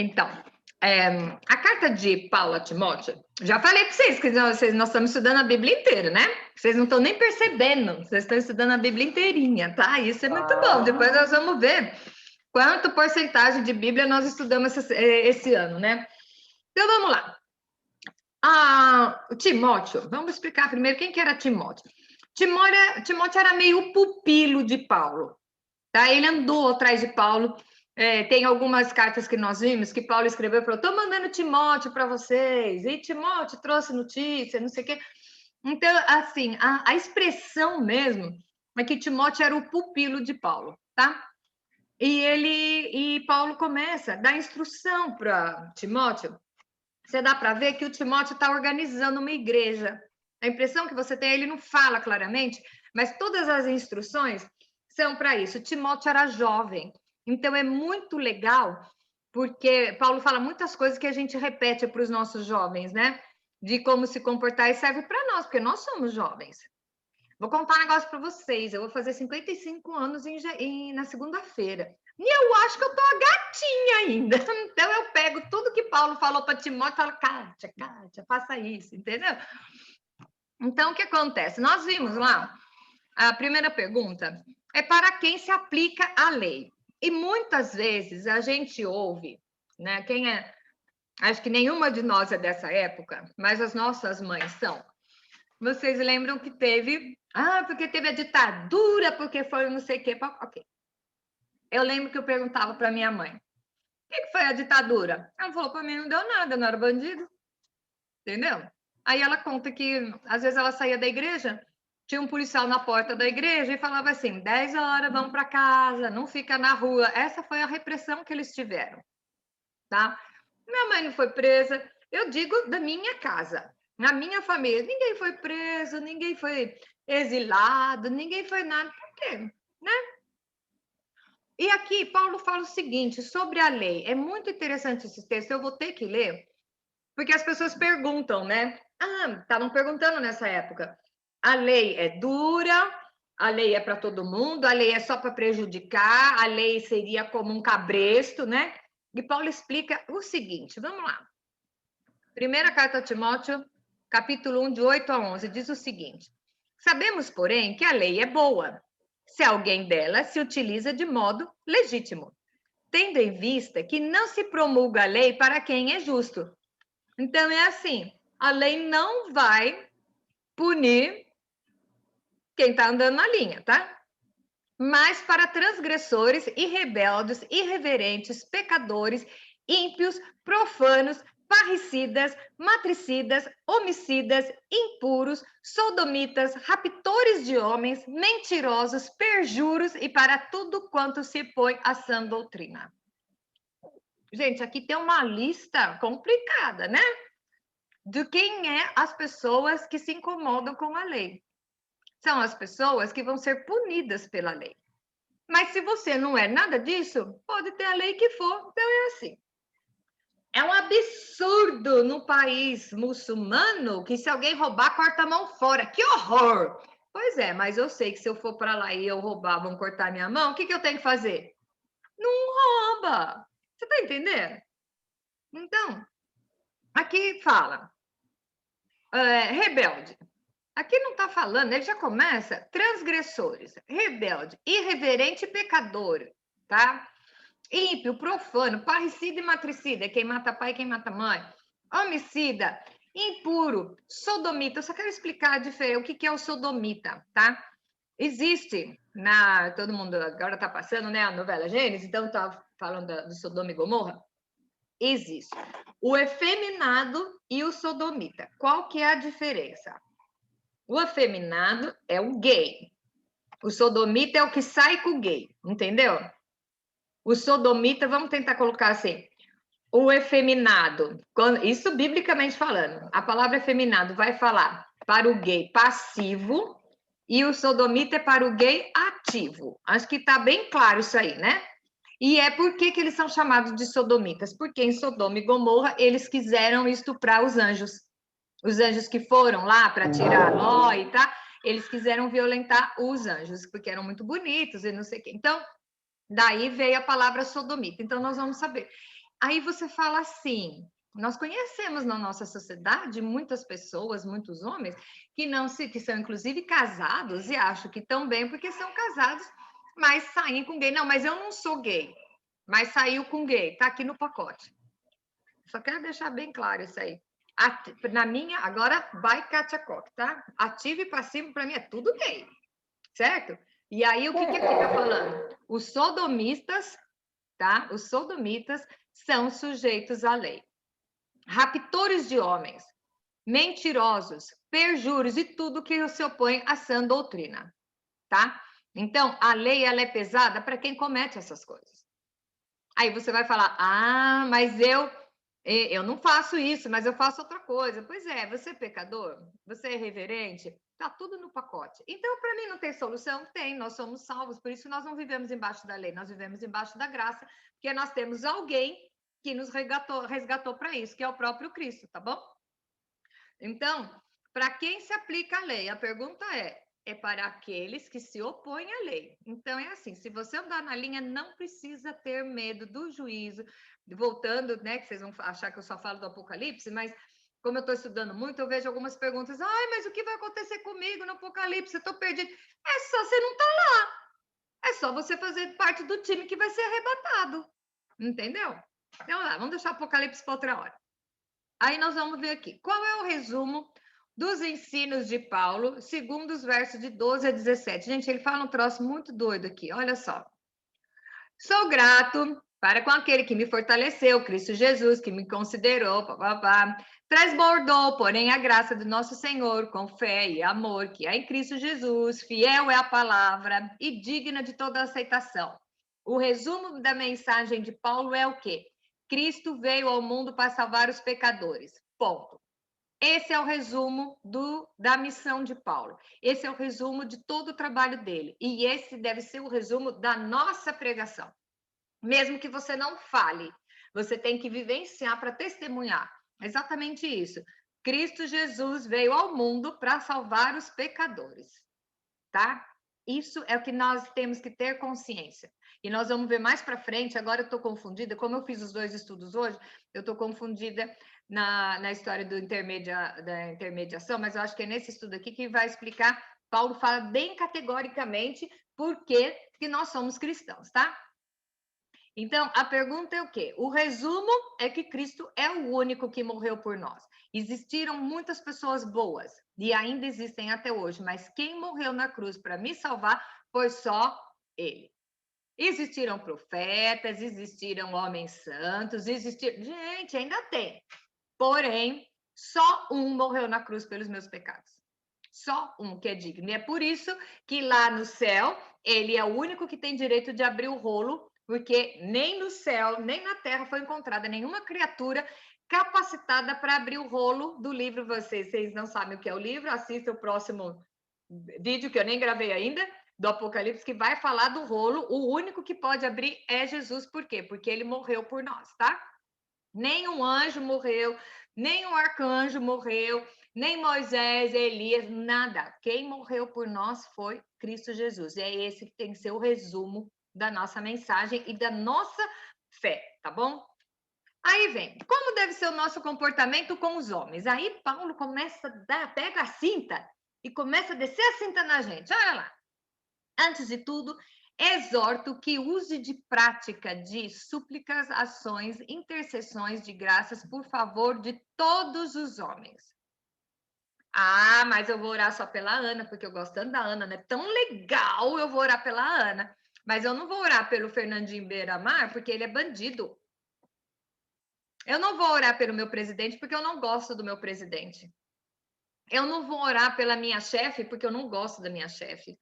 Então, a carta de Paulo a Timóteo, já falei para vocês que nós estamos estudando a Bíblia inteira, né? Vocês não estão nem percebendo, vocês estão estudando a Bíblia inteirinha, tá? Isso é muito bom. Depois nós vamos ver quanto porcentagem de Bíblia nós estudamos esse ano, né? Então, vamos lá. Timóteo, vamos explicar primeiro quem que era Timóteo. Timóteo era meio pupilo de Paulo, tá? Ele andou atrás de Paulo. Tem algumas cartas que nós vimos que Paulo escreveu e falou: estou mandando Timóteo para vocês, e Timóteo trouxe notícia, não sei o quê. Então, assim, a expressão mesmo é que Timóteo era o pupilo de Paulo, tá? E Paulo começa a dar instrução para Timóteo. Você dá para ver que o Timóteo está organizando uma igreja. A impressão que você tem, ele não fala claramente, mas todas as instruções são para isso. Timóteo era jovem, então é muito legal, porque Paulo fala muitas coisas que a gente repete para os nossos jovens, né? De como se comportar, e serve para nós, porque nós somos jovens. Vou contar um negócio para vocês. Eu vou fazer 55 anos na segunda-feira. E eu acho que eu tô a gatinha ainda. Então, eu pego tudo que Paulo falou para Timóteo e falo: Kátia, faça isso, entendeu? Então, o que acontece? Nós vimos lá, a primeira pergunta é para quem se aplica a lei. E muitas vezes a gente ouve, né? Acho que nenhuma de nós é dessa época, mas as nossas mães são. Vocês lembram que teve... porque teve a ditadura, porque foi não sei o quê. Ok. Eu lembro que eu perguntava para minha mãe: o que foi a ditadura? Ela falou para mim: não deu nada, não era bandido. Entendeu? Aí ela conta que, às vezes, ela saía da igreja, tinha um policial na porta da igreja e falava assim: 10 horas, vão para casa, não fica na rua. Essa foi a repressão que eles tiveram, tá? Minha mãe não foi presa. Eu digo da minha casa. Na minha família, ninguém foi preso, ninguém foi exilado, ninguém foi nada. Por quê? Né? E aqui, Paulo fala o seguinte sobre a lei. É muito interessante esse texto, eu vou ter que ler, porque as pessoas perguntam, né? Estavam perguntando nessa época. A lei é dura, a lei é para todo mundo, a lei é só para prejudicar, a lei seria como um cabresto, né? E Paulo explica o seguinte, vamos lá. Primeira carta a Timóteo, capítulo 1, de 8 a 11, diz o seguinte: sabemos, porém, que a lei é boa, se alguém dela se utiliza de modo legítimo, tendo em vista que não se promulga a lei para quem é justo. Então, é assim, a lei não vai punir quem está andando na linha, tá? Mas para transgressores e rebeldes, irreverentes, pecadores, ímpios, profanos, parricidas, matricidas, homicidas, impuros, sodomitas, raptores de homens, mentirosos, perjuros e para tudo quanto se põe à sã doutrina. Gente, aqui tem uma lista complicada, né? De quem é as pessoas que se incomodam com a lei. São as pessoas que vão ser punidas pela lei. Mas se você não é nada disso, pode ter a lei que for. Então é assim. É um absurdo no país muçulmano que se alguém roubar, corta a mão fora. Que horror! Pois é, mas eu sei que se eu for para lá e eu roubar, vão cortar minha mão, o que eu tenho que fazer? Não rouba! Você está entendendo? Então, aqui fala, rebelde. Aqui não está falando, ele já começa transgressores, rebelde, irreverente e pecador, tá? Ímpio, profano, parricida e matricida, quem mata pai e quem mata mãe. Homicida, impuro, sodomita. Eu só quero explicar o que é o sodomita, tá? Existe, todo mundo agora está passando, né, a novela Gênesis, então está falando do Sodoma e Gomorra. Existe o efeminado e o sodomita. Qual que é a diferença? O afeminado é o gay. O sodomita é o que sai com o gay, entendeu? O sodomita, vamos tentar colocar assim, o efeminado, isso biblicamente falando, a palavra efeminado vai falar para o gay passivo e o sodomita é para o gay ativo. Acho que está bem claro isso aí, né? E é por que eles são chamados de sodomitas? Porque em Sodoma e Gomorra eles quiseram estuprar os anjos. Os anjos que foram lá para tirar Ló e tá, eles quiseram violentar os anjos, porque eram muito bonitos e não sei o quê. Então, daí veio a palavra sodomita. Então, nós vamos saber. Aí você fala assim, nós conhecemos na nossa sociedade muitas pessoas, muitos homens, que são inclusive casados e acham que estão bem porque são casados, mas saem com gay. Não, mas eu não sou gay, mas saiu com gay, tá aqui no pacote. Só quero deixar bem claro isso aí. Na minha, agora vai Katia Koch, tá? Ativo e passivo, para mim, é tudo gay, certo? E aí, o que aqui tá falando? Os sodomistas, tá? Os sodomitas são sujeitos à lei. Raptores de homens, mentirosos, perjuros e tudo que se opõe à sã doutrina, tá? Então, a lei, ela é pesada para quem comete essas coisas. Aí você vai falar, mas eu não faço isso, mas eu faço outra coisa. Pois é, você é pecador? Você é reverente? Tá tudo no pacote. Então, para mim, não tem solução? Tem, nós somos salvos, por isso nós não vivemos embaixo da lei, nós vivemos embaixo da graça, porque nós temos alguém que nos resgatou para isso, que é o próprio Cristo, tá bom? Então, para quem se aplica a lei? A pergunta é para aqueles que se opõem à lei. Então, é assim, se você andar na linha, não precisa ter medo do juízo. Voltando, né, que vocês vão achar que eu só falo do Apocalipse, mas como eu estou estudando muito, eu vejo algumas perguntas. Mas o que vai acontecer comigo no Apocalipse? Eu estou perdido. É só você não estar lá. É só você fazer parte do time que vai ser arrebatado. Entendeu? Então, lá, vamos deixar o Apocalipse para outra hora. Aí nós vamos ver aqui. Qual é o resumo dos ensinos de Paulo, segundo os versos de 12 a 17? Gente, ele fala um troço muito doido aqui. Olha só. Sou grato para com aquele que me fortaleceu, Cristo Jesus, que me considerou, transbordou, porém, a graça do nosso Senhor, com fé e amor, que é em Cristo Jesus, fiel é a palavra e digna de toda aceitação. O resumo da mensagem de Paulo é o quê? Cristo veio ao mundo para salvar os pecadores. Ponto. Esse é o resumo da missão de Paulo. Esse é o resumo de todo o trabalho dele. E esse deve ser o resumo da nossa pregação. Mesmo que você não fale, você tem que vivenciar para testemunhar. Exatamente isso. Cristo Jesus veio ao mundo para salvar os pecadores, tá? Isso é o que nós temos que ter consciência. E nós vamos ver mais para frente. Agora eu estou confundida, como eu fiz os dois estudos hoje, eu estou confundida na história da intermediação, mas eu acho que é nesse estudo aqui que vai explicar. Paulo fala bem categoricamente por que nós somos cristãos, tá? Então, a pergunta é o quê? O resumo é que Cristo é o único que morreu por nós. Existiram muitas pessoas boas, e ainda existem até hoje, mas quem morreu na cruz para me salvar foi só ele. Existiram profetas, existiram homens santos, Gente, ainda tem. Porém, só um morreu na cruz pelos meus pecados. Só um que é digno. E é por isso que lá no céu, ele é o único que tem direito de abrir o rolo, porque nem no céu, nem na terra foi encontrada nenhuma criatura capacitada para abrir o rolo do livro. Vocês não sabem o que é o livro, assista o próximo vídeo, que eu nem gravei ainda, do Apocalipse, que vai falar do rolo. O único que pode abrir é Jesus. Por quê? Porque ele morreu por nós, tá? Nem um anjo morreu, nem um arcanjo morreu, nem Moisés, Elias, nada. Quem morreu por nós foi Cristo Jesus. E é esse que tem que ser o resumo da nossa mensagem e da nossa fé, tá bom? Aí vem, como deve ser o nosso comportamento com os homens? Aí Paulo pega a cinta e começa a descer a cinta na gente. Olha lá. Antes de tudo, exorto que use de prática de súplicas, ações, intercessões de graças por favor de todos os homens. Mas eu vou orar só pela Ana, porque eu gosto tanto da Ana, né? Tão legal, eu vou orar pela Ana. Mas eu não vou orar pelo Fernandinho Beiramar, porque ele é bandido. Eu não vou orar pelo meu presidente, porque eu não gosto do meu presidente. Eu não vou orar pela minha chefe, porque eu não gosto da minha chefe.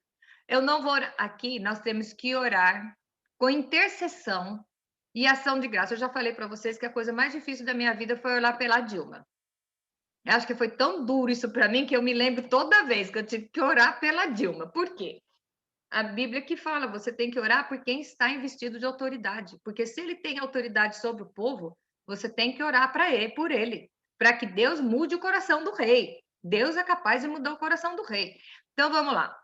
Eu não vou orar. Aqui nós temos que orar com intercessão e ação de graça. Eu já falei para vocês que a coisa mais difícil da minha vida foi orar pela Dilma. Eu acho que foi tão duro isso para mim que eu me lembro toda vez que eu tive que orar pela Dilma. Por quê? A Bíblia que fala, você tem que orar por quem está investido de autoridade. Porque se ele tem autoridade sobre o povo, você tem que orar por ele, para que Deus mude o coração do rei. Deus é capaz de mudar o coração do rei. Então, vamos lá.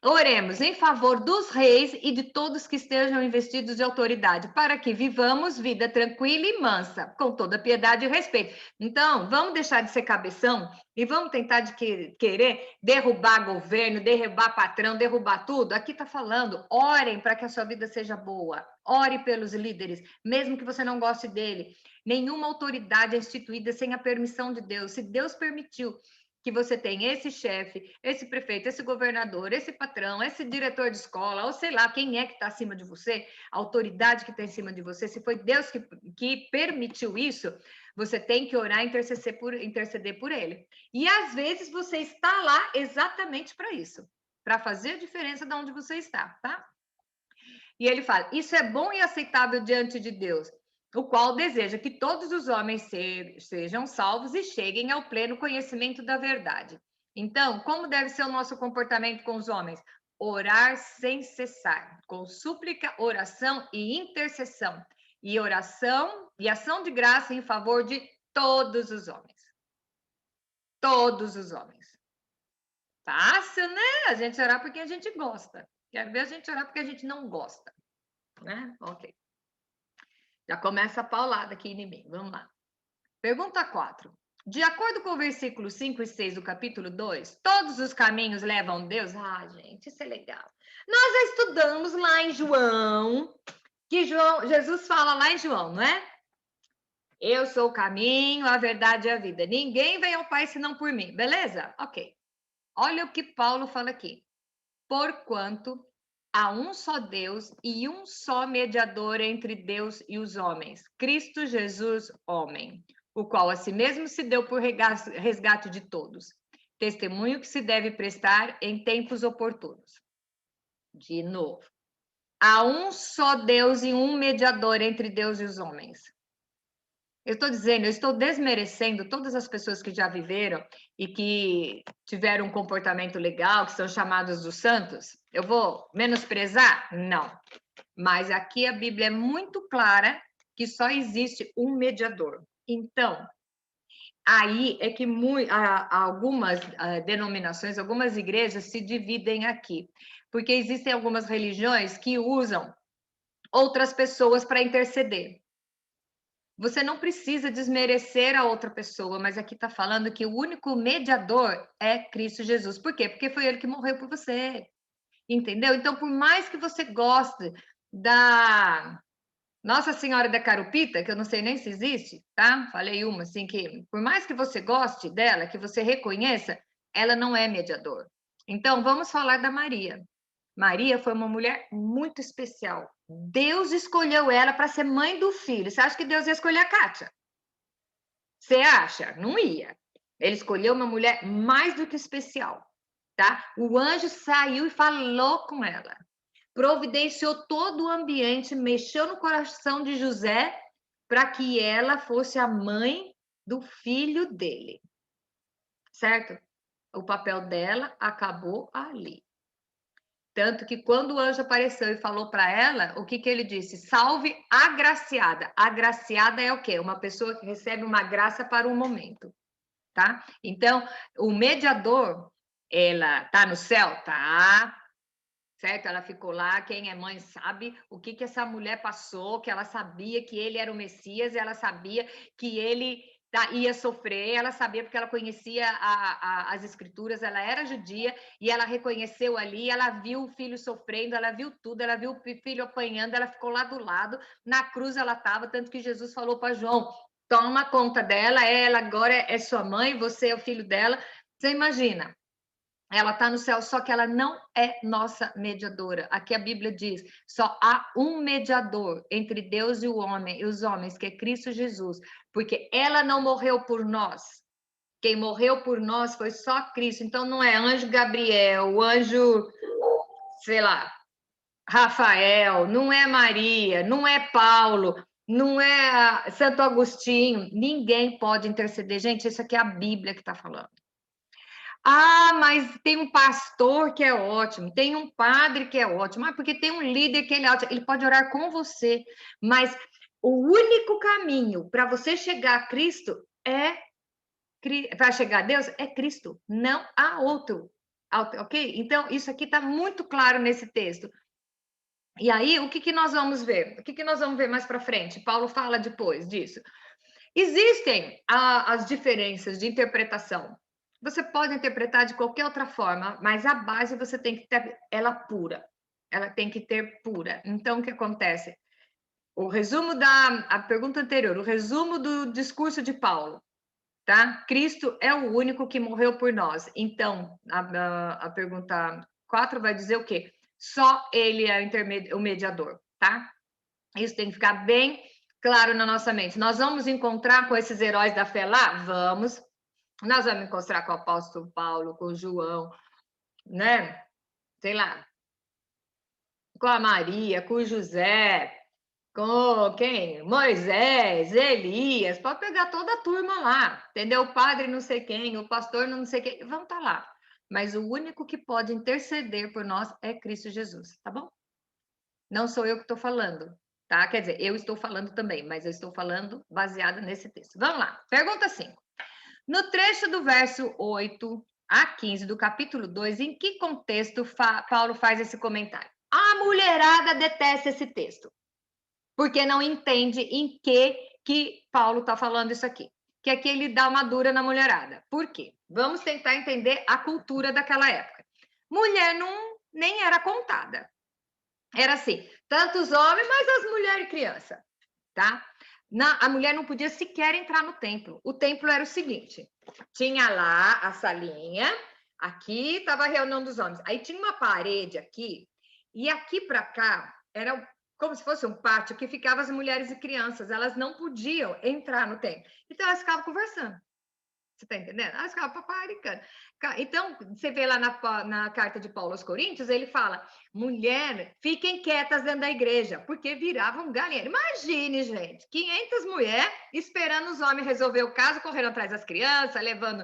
Oremos em favor dos reis e de todos que estejam investidos de autoridade, para que vivamos vida tranquila e mansa, com toda piedade e respeito. Então, vamos deixar de ser cabeção e vamos tentar de querer derrubar governo, derrubar patrão, derrubar tudo. Aqui está falando, orem para que a sua vida seja boa. Ore pelos líderes, mesmo que você não goste dele. Nenhuma autoridade é instituída sem a permissão de Deus. Se Deus permitiu que você tem esse chefe, esse prefeito, esse governador, esse patrão, esse diretor de escola, ou sei lá, quem é que está acima de você, a autoridade que está em cima de você, se foi Deus que permitiu isso, você tem que orar e interceder por ele. E às vezes você está lá exatamente para isso, para fazer a diferença de onde você está, tá? E ele fala, isso é bom e aceitável diante de Deus, o qual deseja que todos os homens sejam salvos e cheguem ao pleno conhecimento da verdade. Então, como deve ser o nosso comportamento com os homens? Orar sem cessar, com súplica, oração e intercessão, e oração e ação de graça em favor de todos os homens. Todos os homens. Fácil, né? A gente orar porque a gente gosta. Quero ver a gente orar porque a gente não gosta, né? Ok. Já começa a paulada aqui em mim. Vamos lá. Pergunta 4. De acordo com o versículo 5 e 6 do capítulo 2, todos os caminhos levam a Deus? Ah, gente, isso é legal. Nós já estudamos lá em João, que Jesus fala lá em João, não é? Eu sou o caminho, a verdade e a vida. Ninguém vem ao Pai senão por mim. Beleza? Ok. Olha o que Paulo fala aqui. Porquanto há um só Deus e um só mediador entre Deus e os homens, Cristo Jesus, homem, o qual a si mesmo se deu por resgate de todos. Testemunho que se deve prestar em tempos oportunos. De novo. Há um só Deus e um mediador entre Deus e os homens. Eu estou dizendo, eu estou desmerecendo todas as pessoas que já viveram e que tiveram um comportamento legal, que são chamados dos santos. Eu vou menosprezar? Não. Mas aqui a Bíblia é muito clara que só existe um mediador. Então, aí é que algumas denominações, algumas igrejas se dividem aqui. Porque existem algumas religiões que usam outras pessoas para interceder. Você não precisa desmerecer a outra pessoa, mas aqui está falando que o único mediador é Cristo Jesus. Por quê? Porque foi ele que morreu por você. Entendeu? Então, por mais que você goste da Nossa Senhora da Carupita, que eu não sei nem se existe, tá? Falei uma, assim, que por mais que você goste dela, que você reconheça, ela não é mediador. Então, vamos falar da Maria. Maria foi uma mulher muito especial. Deus escolheu ela para ser mãe do filho. Você acha que Deus ia escolher a Kátia? Você acha? Não ia. Ele escolheu uma mulher mais do que especial, tá? O anjo saiu e falou com ela. Providenciou todo o ambiente, mexeu no coração de José para que ela fosse a mãe do filho dele. Certo? O papel dela acabou ali. Tanto que quando o anjo apareceu e falou para ela, o que ele disse? Salve agraciada. Agraciada é o quê? Uma pessoa que recebe uma graça para um momento, tá? Então, o mediador, ela tá no céu? Tá. Certo? Ela ficou lá, quem é mãe sabe o que essa mulher passou, que ela sabia que ele era o Messias, ela sabia que ele ia sofrer, ela sabia porque ela conhecia as escrituras, ela era judia e ela reconheceu ali, ela viu o filho sofrendo, ela viu tudo, ela viu o filho apanhando, ela ficou lá do lado, na cruz ela estava, tanto que Jesus falou para João, toma conta dela, ela agora é sua mãe, você é o filho dela. Você imagina, ela está no céu, só que ela não é nossa mediadora. Aqui a Bíblia diz, só há um mediador entre Deus e o homem, e os homens, que é Cristo Jesus, porque ela não morreu por nós. Quem morreu por nós foi só Cristo. Então não é anjo Gabriel, anjo, sei lá, Rafael, não é Maria, não é Paulo, não é Santo Agostinho. Ninguém pode interceder. Gente, isso aqui é a Bíblia que está falando. Ah, mas tem um pastor que é ótimo, tem um padre que é ótimo, porque tem um líder que ele é ótimo. Ele pode orar com você, mas o único caminho para você chegar a Cristo para chegar a Deus é Cristo, não há outro. Ok? Então, isso aqui está muito claro nesse texto. E aí, o que nós vamos ver? O que nós vamos ver mais para frente? Paulo fala depois disso. Existem as diferenças de interpretação. Você pode interpretar de qualquer outra forma, mas a base você tem que ter ela pura. Ela tem que ter pura. Então, o que acontece? O resumo a pergunta anterior, o resumo do discurso de Paulo, tá? Cristo é o único que morreu por nós. Então, a pergunta 4 vai dizer o quê? Só ele é o mediador, tá? Isso tem que ficar bem claro na nossa mente. Nós vamos encontrar com esses heróis da fé lá? Vamos. Nós vamos encontrar com o apóstolo Paulo, com o João, né? Sei lá, com a Maria, com o José, com quem? Moisés, Elias, pode pegar toda a turma lá, entendeu? O padre não sei quem, o pastor não sei quem, vão estar lá. Mas o único que pode interceder por nós é Cristo Jesus, tá bom? Não sou eu que estou falando, tá? Quer dizer, eu estou falando também, mas eu estou falando baseado nesse texto. Vamos lá, pergunta 5. No trecho do verso 8 a 15 do capítulo 2, em que contexto Paulo faz esse comentário? A mulherada detesta esse texto, porque não entende em que Paulo está falando isso aqui. Que aqui ele dá uma dura na mulherada. Por quê? Vamos tentar entender a cultura daquela época. Mulher nem era contada. Era assim, tanto os homens, mas as mulheres e criança, tá? A mulher não podia sequer entrar no templo. O templo era o seguinte, tinha lá a salinha, aqui estava a reunião dos homens, aí tinha uma parede aqui, e aqui para cá era como se fosse um pátio que ficavam as mulheres e crianças, elas não podiam entrar no templo. Então elas ficavam conversando. Você está entendendo? Elas ficavam paparicando. Então, você vê lá na carta de Paulo aos Coríntios, ele fala: mulher, fiquem quietas dentro da igreja, porque viravam galinheiro. Imagine, gente, 500 mulheres esperando os homens resolver o caso, correndo atrás das crianças, levando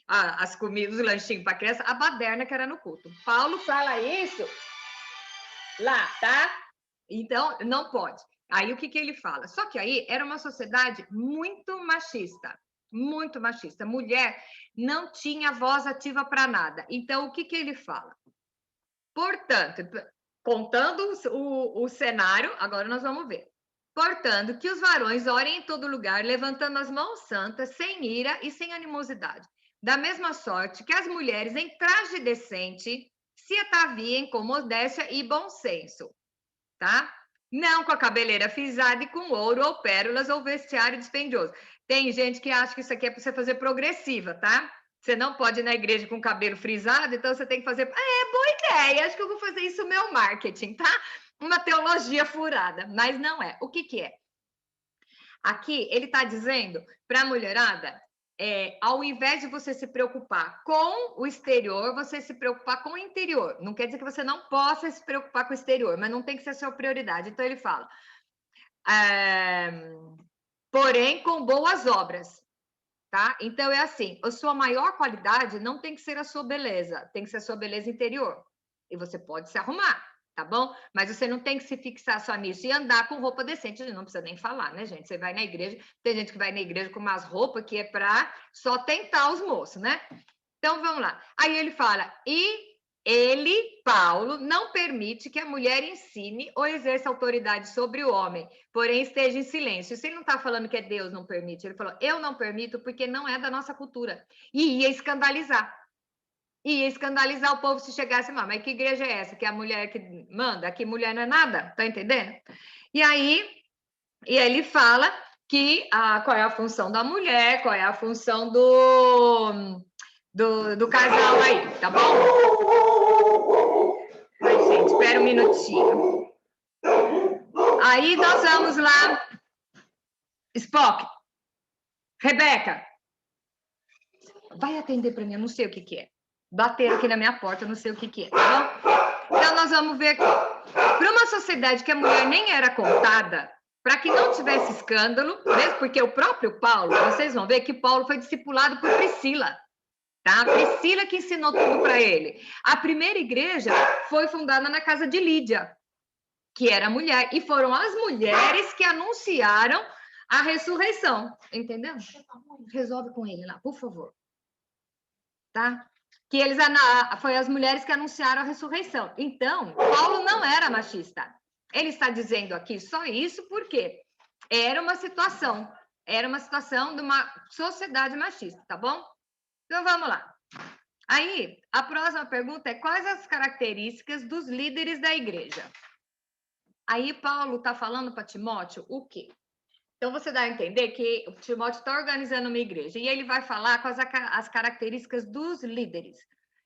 as comidas, os lanchinhos para a criança, a baderna que era no culto. Paulo fala isso lá, tá? Então, não pode. Aí, o que ele fala? Só que aí era uma sociedade muito machista. Muito machista. Mulher não tinha voz ativa para nada. Então, o que ele fala? Portanto, contando o cenário, agora nós vamos ver. Portanto, que os varões orem em todo lugar, levantando as mãos santas, sem ira e sem animosidade. Da mesma sorte que as mulheres em traje decente se ataviem com modéstia e bom senso, tá? Não com a cabeleira frisada e com ouro ou pérolas ou vestiário dispendioso. Tem gente que acha que isso aqui é para você fazer progressiva, tá? Você não pode ir na igreja com o cabelo frisado, então você tem que fazer. Boa ideia, acho que eu vou fazer isso no meu marketing, tá? Uma teologia furada, mas não é. O que é? Aqui ele está dizendo para a mulherada, ao invés de você se preocupar com o exterior, você se preocupar com o interior. Não quer dizer que você não possa se preocupar com o exterior, mas não tem que ser a sua prioridade. Então ele fala, porém com boas obras, tá? Então é assim, a sua maior qualidade não tem que ser a sua beleza, tem que ser a sua beleza interior. E você pode se arrumar, tá bom? Mas você não tem que se fixar só nisso e andar com roupa decente, não precisa nem falar, né, gente? Você vai na igreja, tem gente que vai na igreja com umas roupas que é para só tentar os moços, né? Então vamos lá. Aí ele fala, e ele, Paulo, não permite que a mulher ensine ou exerça autoridade sobre o homem, porém esteja em silêncio. Se ele não está falando que é Deus não permite, ele falou, eu não permito porque não é da nossa cultura. E ia escandalizar. Ia escandalizar o povo se chegasse lá. Mas que igreja é essa? Que a mulher que manda? Que mulher não é nada? Tá entendendo? E aí, ele fala que qual é a função da mulher, qual é a função do casal aí, tá bom? Ai, gente, espera um minutinho. Aí nós vamos lá. Spock, Rebeca, vai atender para mim, eu não sei o que é. Bateram aqui na minha porta, eu não sei o que é, tá bom? Então nós vamos ver aqui. Para uma sociedade que a mulher nem era contada, para que não tivesse escândalo, mesmo porque o próprio Paulo, vocês vão ver que Paulo foi discipulado por Priscila. Tá? Priscila que ensinou tudo para ele. A primeira igreja foi fundada na casa de Lídia, que era mulher, e foram as mulheres que anunciaram a ressurreição, entendeu? Resolve com ele lá, por favor. Tá? que foi as mulheres que anunciaram a ressurreição. Então, Paulo não era machista. Ele está dizendo aqui só isso porque era uma situação de uma sociedade machista, tá bom? Então, vamos lá. Aí, a próxima pergunta é: quais as características dos líderes da igreja? Aí, Paulo está falando para Timóteo o quê? Então, você dá a entender que o Timóteo está organizando uma igreja e ele vai falar com as características dos líderes.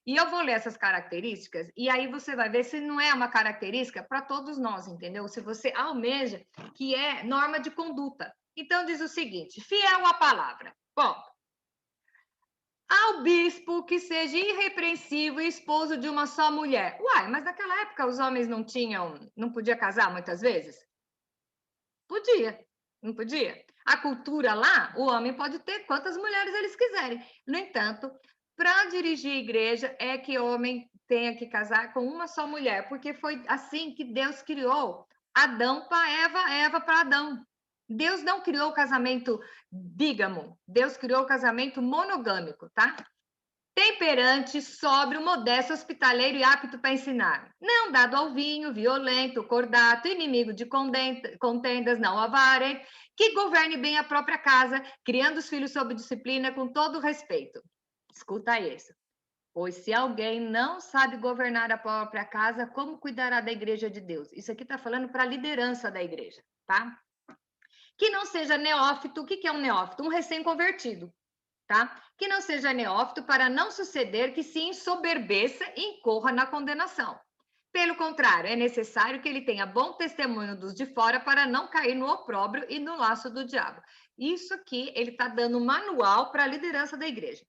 E eu vou ler essas características e aí você vai ver se não é uma característica para todos nós, entendeu? Se você almeja que é norma de conduta. Então, diz o seguinte: fiel à palavra. Bom, ao bispo que seja irrepreensível e esposo de uma só mulher. Uai, mas naquela época os homens não podia casar muitas vezes? Podia, não podia? A cultura lá, o homem pode ter quantas mulheres eles quiserem. No entanto, para dirigir a igreja é que o homem tenha que casar com uma só mulher, porque foi assim que Deus criou Adão para Eva, Eva para Adão. Deus não criou o casamento bígamo, Deus criou o casamento monogâmico, tá? Temperante, sóbrio, modesto, hospitaleiro e apto para ensinar. Não dado ao vinho, violento, cordato, inimigo de contendas, não avarento, que governe bem a própria casa, criando os filhos sob disciplina com todo respeito. Escuta isso. Pois se alguém não sabe governar a própria casa, como cuidará da igreja de Deus? Isso aqui está falando para a liderança da igreja, tá? Que não seja neófito. O que é um neófito? Um recém-convertido, tá? Que não seja neófito para não suceder que se ensoberbeça e incorra na condenação. Pelo contrário, é necessário que ele tenha bom testemunho dos de fora para não cair no opróbrio e no laço do diabo. Isso aqui, ele está dando um manual para a liderança da igreja.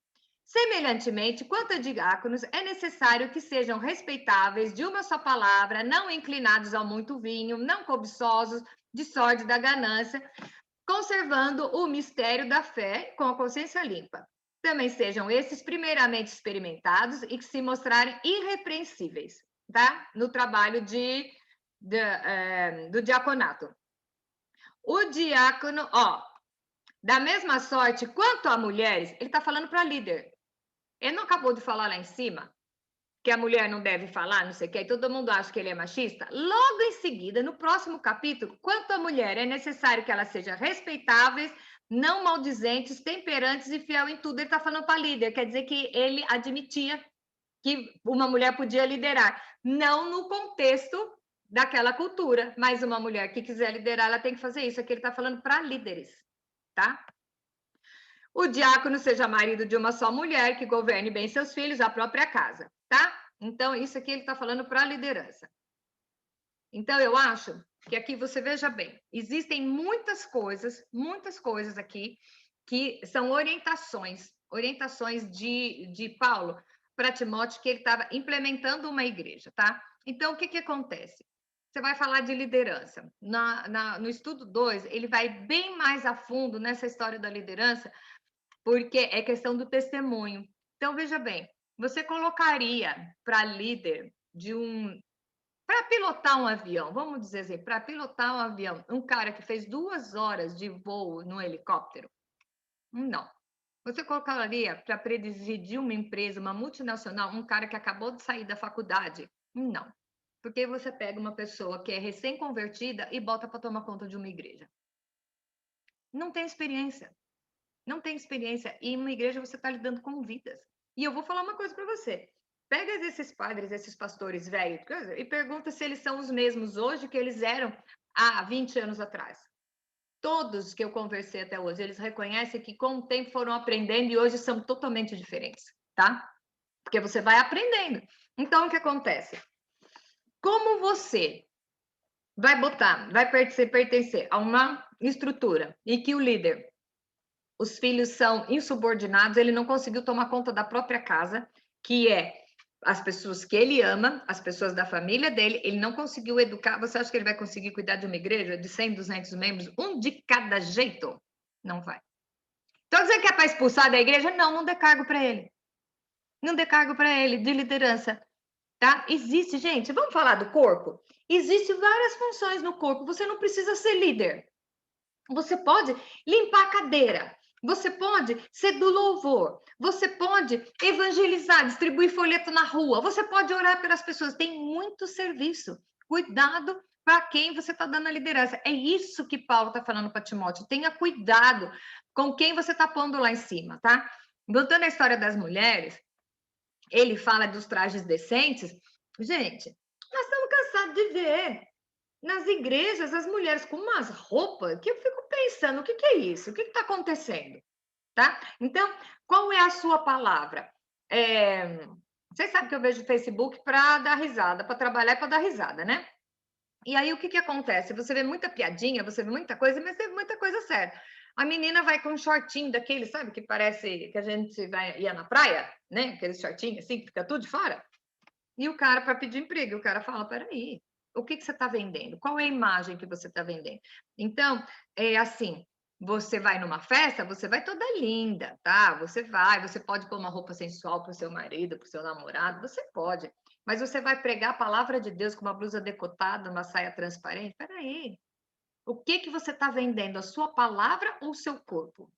Semelhantemente, quanto a diáconos, é necessário que sejam respeitáveis, de uma só palavra, não inclinados ao muito vinho, não cobiçosos, de sorte da ganância, conservando o mistério da fé com a consciência limpa. Também sejam esses primeiramente experimentados e que se mostrarem irrepreensíveis, tá? No trabalho do diaconato. O diácono, da mesma sorte quanto a mulheres, ele está falando para líder. Ele não acabou de falar lá em cima que a mulher não deve falar, não sei o que, e todo mundo acha que ele é machista. Logo em seguida, no próximo capítulo, quanto à mulher, é necessário que ela seja respeitáveis, não maldizentes, temperantes e fiel em tudo. Ele está falando para líder, quer dizer que ele admitia que uma mulher podia liderar, não no contexto daquela cultura, mas uma mulher que quiser liderar, ela tem que fazer isso. Aqui ele está falando para líderes, tá? O diácono seja marido de uma só mulher, que governe bem seus filhos, a própria casa, tá? Então, isso aqui ele está falando para a liderança. Então, eu acho que aqui você veja bem, existem muitas coisas aqui que são orientações de Paulo para Timóteo, que ele estava implementando uma igreja, tá? Então, o que acontece? Você vai falar de liderança. No estudo 2, ele vai bem mais a fundo nessa história da liderança, porque é questão do testemunho. Então, veja bem, você colocaria para líder para pilotar um avião, vamos dizer assim, para pilotar um avião, um cara que fez 2 horas de voo no helicóptero? Não. Você colocaria para presidir uma empresa, uma multinacional, um cara que acabou de sair da faculdade? Não. Porque você pega uma pessoa que é recém-convertida e bota para tomar conta de uma igreja. Não tem experiência. Não tem experiência. E em uma igreja você está lidando com vidas. E eu vou falar uma coisa para você. Pega esses padres, esses pastores velhos e pergunta se eles são os mesmos hoje que eles eram há 20 anos atrás. Todos que eu conversei até hoje, eles reconhecem que com o tempo foram aprendendo e hoje são totalmente diferentes, tá? Porque você vai aprendendo. Então, o que acontece? Como você vai pertencer a uma estrutura e que o líder, os filhos são insubordinados, ele não conseguiu tomar conta da própria casa, que é as pessoas que ele ama, as pessoas da família dele, ele não conseguiu educar. Você acha que ele vai conseguir cuidar de uma igreja de 100, 200 membros, um de cada jeito? Não vai. Então, dizer que é para expulsar da igreja? Não dê cargo para ele. Não dê cargo para ele de liderança, tá? Existe, gente, vamos falar do corpo? Existem várias funções no corpo, você não precisa ser líder. Você pode limpar a cadeira, Você pode ser do louvor, você pode evangelizar, distribuir folheto na rua, você pode orar pelas pessoas. Tem muito serviço. Cuidado para quem você está dando a liderança. É isso que Paulo está falando para Timóteo. Tenha cuidado com quem você está pondo lá em cima, tá? Voltando à história das mulheres, ele fala dos trajes decentes. Gente, nós estamos cansados de ver nas igrejas as mulheres com umas roupas que eu fico pensando, o que é isso? O que está acontecendo? Tá? Então, qual é a sua palavra? Vocês sabem que eu vejo o Facebook para dar risada, para trabalhar e para dar risada, né? E aí, o que acontece? Você vê muita piadinha, você vê muita coisa, mas você vê muita coisa séria. A menina vai com um shortinho daquele, sabe, que parece que a gente ia na praia, né? Aquele shortinho assim, que fica tudo de fora. E o cara, para pedir emprego, o cara fala, peraí, o que você está vendendo? Qual é a imagem que você está vendendo? Então, é assim, você vai numa festa, você vai toda linda, tá? Você pode pôr uma roupa sensual para o seu marido, para o seu namorado, você pode. Mas você vai pregar a palavra de Deus com uma blusa decotada, uma saia transparente? Peraí, o que você está vendendo? A sua palavra ou o seu corpo?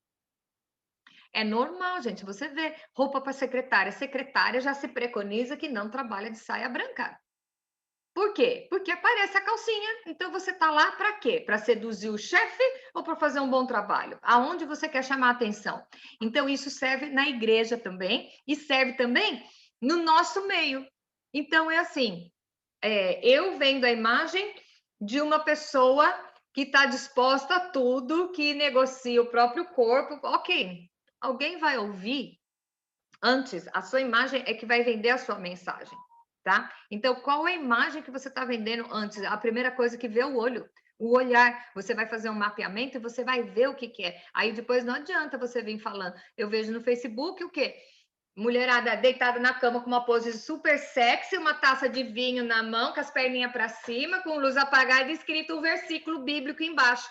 É normal, gente. Você vê roupa para secretária. Secretária já se preconiza que não trabalha de saia branca. Por quê? Porque aparece a calcinha. Então você está lá para quê? Para seduzir o chefe ou para fazer um bom trabalho? Aonde você quer chamar a atenção? Então isso serve na igreja também e serve também no nosso meio. Então é assim, eu vendo a imagem de uma pessoa que está disposta a tudo, que negocia o próprio corpo. Ok, alguém vai ouvir antes, a sua imagem é que vai vender a sua mensagem, tá? Então, qual é a imagem que você está vendendo antes? A primeira coisa que vê é o olho. O olhar, você vai fazer um mapeamento e você vai ver o que é. Aí depois não adianta você vir falando. Eu vejo no Facebook o quê? Mulherada deitada na cama com uma pose super sexy, uma taça de vinho na mão, com as perninhas para cima, com luz apagada e escrito um versículo bíblico embaixo.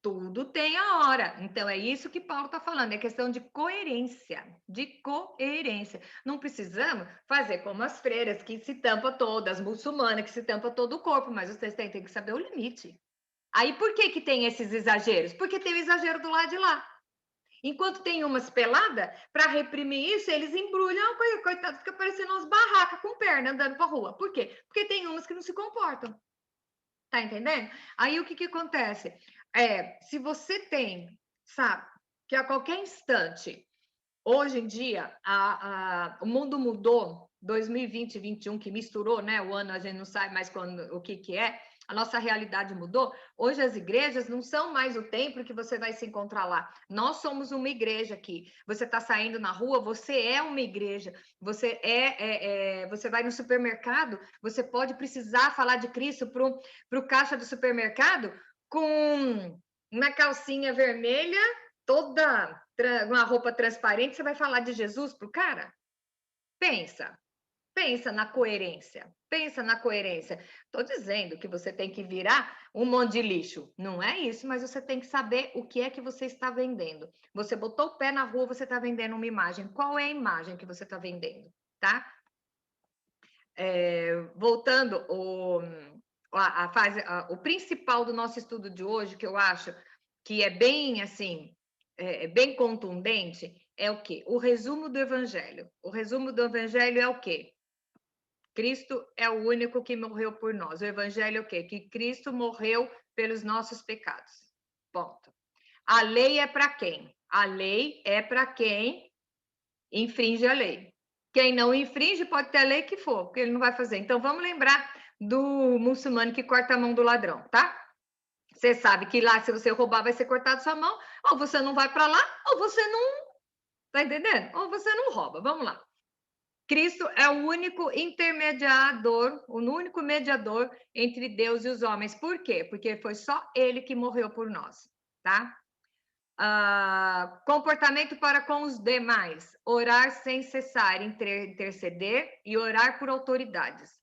Tudo tem a hora. Então, é isso que Paulo está falando, é questão de coerência, de coerência. Não precisamos fazer como as freiras que se tampa todas, as muçulmanas que se tampa todo o corpo, mas vocês têm que saber o limite. Aí, por que tem esses exageros? Porque tem o exagero do lado de lá. Enquanto tem umas peladas, para reprimir isso, eles embrulham, coitado, fica parecendo umas barracas com perna andando para rua. Por quê? Porque tem umas que não se comportam. Tá entendendo? Aí o que acontece? Se você tem, sabe, que a qualquer instante, hoje em dia, o mundo mudou, 2020 e 2021, que misturou, né? O ano a gente não sabe mais o que é, a nossa realidade mudou. Hoje as igrejas não são mais o templo que você vai se encontrar lá. Nós somos uma igreja aqui. Você está saindo na rua, você é uma igreja. Você você vai no supermercado, você pode precisar falar de Cristo para o caixa do supermercado com uma calcinha vermelha, toda uma roupa transparente, você vai falar de Jesus para o cara? Pensa na coerência. Pensa na coerência. Estou dizendo que você tem que virar um monte de lixo. Não é isso, mas você tem que saber o que é que você está vendendo. Você botou o pé na rua, você está vendendo uma imagem. Qual é a imagem que você está vendendo? Tá? Voltando, o principal do nosso estudo de hoje, que eu acho que é bem assim, bem contundente, é o quê? O resumo do Evangelho. O resumo do Evangelho é o quê? Cristo é o único que morreu por nós. O Evangelho é o quê? Que Cristo morreu pelos nossos pecados. Ponto. A lei é para quem? A lei é para quem infringe a lei. Quem não infringe pode ter a lei que for, porque ele não vai fazer. Então, vamos lembrar do muçulmano que corta a mão do ladrão, tá? Você sabe que lá, se você roubar, vai ser cortado sua mão, ou você não vai para lá, ou você não... Tá entendendo? Ou você não rouba. Vamos lá. Cristo é o único intermediador, o único mediador entre Deus e os homens. Por quê? Porque foi só ele que morreu por nós, tá? Comportamento para com os demais. Orar sem cessar, interceder e orar por autoridades.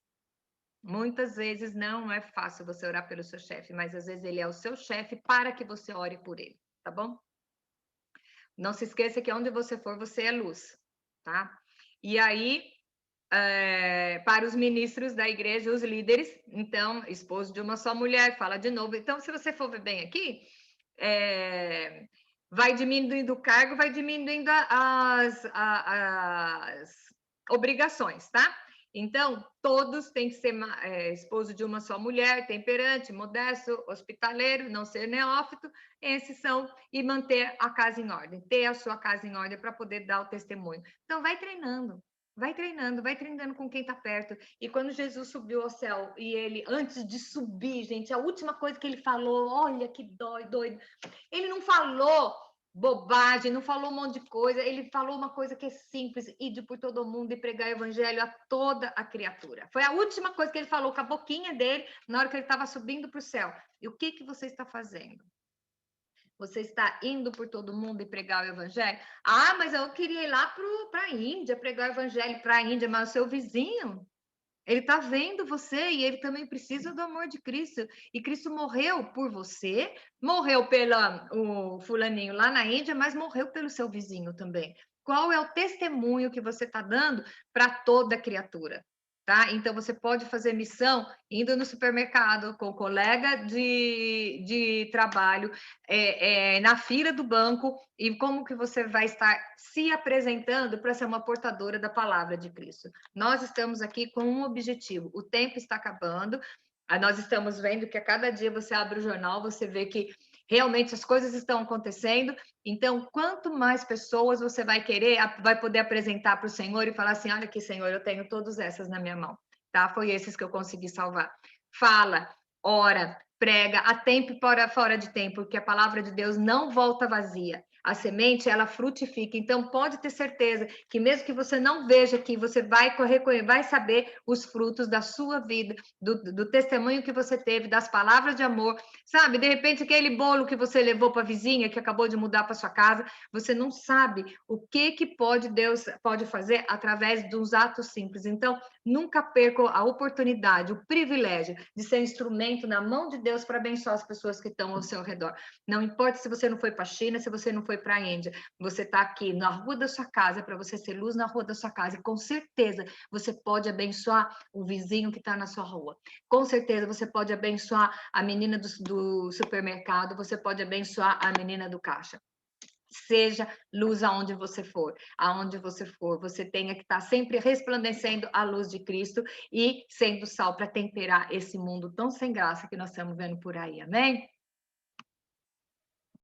Muitas vezes não é fácil você orar pelo seu chefe, mas às vezes ele é o seu chefe para que você ore por ele, tá bom? Não se esqueça que onde você for, você é luz, tá? E aí, para os ministros da igreja, os líderes, então, esposo de uma só mulher, fala de novo. Então, se você for ver bem aqui, vai diminuindo o cargo, vai diminuindo as obrigações, tá? Então, todos têm que ser esposo de uma só mulher, temperante, modesto, hospitaleiro, não ser neófito, esses são, e manter a casa em ordem, ter a sua casa em ordem para poder dar o testemunho. Então, vai treinando com quem está perto. E quando Jesus subiu ao céu, e ele, antes de subir, gente, a última coisa que ele falou, olha que doido, ele não falou bobagem, não falou um monte de coisa, ele falou uma coisa que é simples, ide por todo mundo e pregar o evangelho a toda a criatura. Foi a última coisa que ele falou com a boquinha dele, na hora que ele estava subindo para o céu. E o que você está fazendo? Você está indo por todo mundo e pregar o evangelho? Ah, mas eu queria ir lá para a Índia, pregar o evangelho para a Índia, mas o seu vizinho, ele está vendo você e ele também precisa do amor de Cristo. E Cristo morreu por você, morreu pelo fulaninho lá na Índia, mas morreu pelo seu vizinho também. Qual é o testemunho que você está dando para toda criatura? Tá? Então, você pode fazer missão indo no supermercado com o colega de trabalho, na fila do banco, e como que você vai estar se apresentando para ser uma portadora da palavra de Cristo. Nós estamos aqui com um objetivo, o tempo está acabando, nós estamos vendo que a cada dia você abre o jornal, você vê que realmente as coisas estão acontecendo. Então, quanto mais pessoas você vai querer, vai poder apresentar para o Senhor e falar assim: olha aqui, Senhor, eu tenho todas essas na minha mão, tá? Foi esses que eu consegui salvar. Fala, ora, prega, a tempo e fora de tempo, porque a palavra de Deus não volta vazia. A semente, ela frutifica. Então, pode ter certeza que mesmo que você não veja aqui, você vai saber os frutos da sua vida, do testemunho que você teve, das palavras de amor. Sabe, de repente, aquele bolo que você levou para a vizinha, que acabou de mudar para sua casa, você não sabe o que Deus pode fazer através dos atos simples. Então, nunca perca a oportunidade, o privilégio de ser instrumento na mão de Deus para abençoar as pessoas que estão ao seu redor. Não importa se você não foi para a China, se você não foi para a Índia, você está aqui na rua da sua casa para você ser luz na rua da sua casa, e com certeza você pode abençoar o vizinho que está na sua rua. Com certeza você pode abençoar a menina do supermercado, você pode abençoar a menina do caixa. Seja luz aonde você for, você tenha que estar sempre resplandecendo a luz de Cristo e sendo sal para temperar esse mundo tão sem graça que nós estamos vendo por aí, amém?